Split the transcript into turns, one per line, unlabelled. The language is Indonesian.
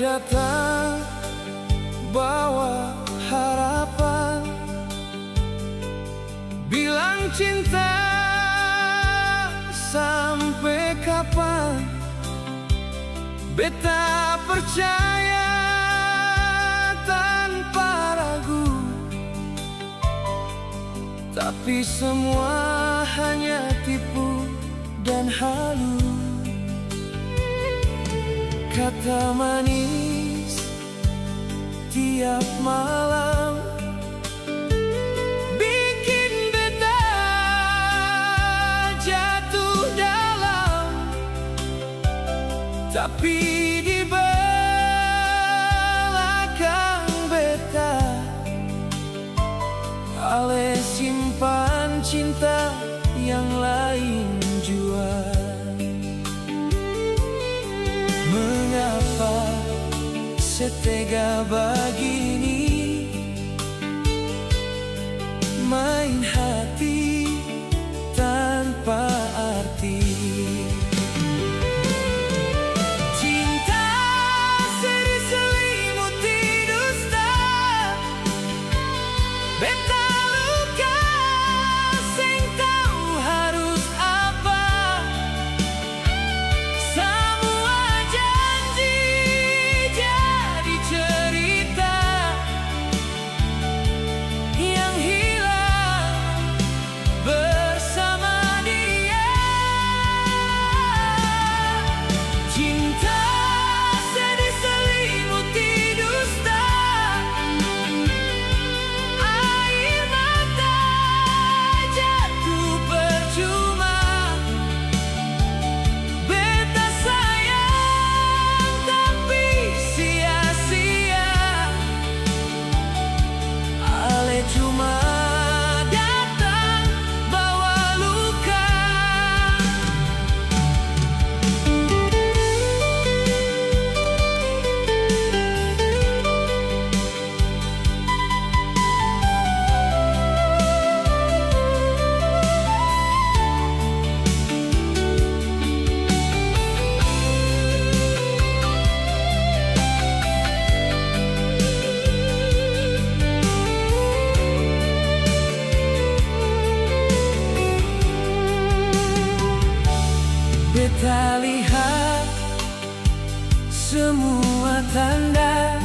datang bawa harapan, bilang cinta sampai kapan. Beta percaya tanpa ragu, tapi semua hanya tipu dan halu. Kata manis tiap malam bikin beta jatuh dalam, tapi di belakang beta ale simpan cinta yang lain jua. Mengapa setega begini main hati tanpa arti? Cinta diselimuti dusta, beta luka sing tahu harus apa. Semua janji jadi cerita yang hilang bersama dia. Cinta diselimuti dusta, air mata jatuh percuma. Beta sayang tapi sia-sia, ale cuma datang bawa luka. Beta lihat semua tanda